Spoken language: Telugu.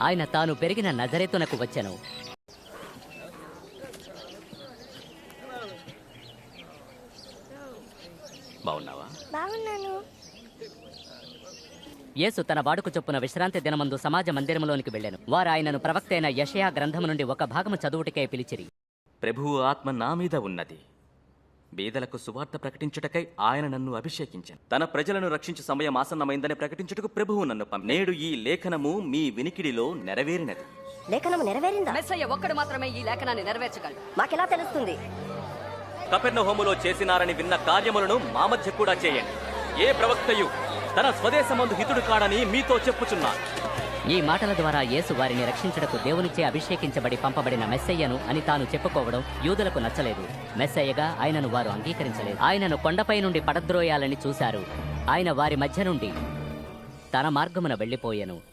ఆయన తాను పెరిగిన నజరేతునకు వచ్చెను. బాగున్నావా? బాగున్నాను. యేసు తన వాడుక చొప్పున విశ్రాంతి దినమందు సమాజ మందిరములోనికి వెళ్ళెను. వారు ఆయనను ప్రవక్త అయిన యెషయా గ్రంథము నుండి ఒక భాగము చదువుటకై పిలిచిరి. ప్రభువు ఆత్మ నా మీద ఉన్నది, బీదలకు సువార్త ప్రకటించుటకై ఆయన నన్ను అభిషేకించాను. తన ప్రజలను రక్షించు సమయం ఆసన్నమైందని ప్రకటించుటకు ప్రభువు నన్ను నేడు ఈ లేఖనము మీ వినికిడిలో నెరవేరినది. లేఖనం నెరవేరిందా? మెస్సయ్య ఒక్కడు మాత్రమే ఈ లేఖనాన్ని నెరవేర్చగలడు. మాకెలా తెలుస్తుంది? కపెర్నహూములో చేసినారని విన్న కార్యములను మా మధ్య కూడా చేయండి. ఏ ప్రవక్తయు తన స్వదేశమందు హితుడు కాడని మీతో చెప్పుచున్నాను. ఈ మాటల ద్వారా యేసు వారిని రక్షించుటకు దేవునిచే అభిషేకించబడి పంపబడిన మెస్సయ్యను అని తాను చెప్పుకోవడం యూదులకు నచ్చలేదు. మెస్సయ్యగా ఆయనను వారు అంగీకరించలేదు. ఆయనను కొండపై నుండి పడద్రోయాలని చూశారు. ఆయన వారి మధ్య నుండి తన మార్గమున వెళ్లిపోయెను.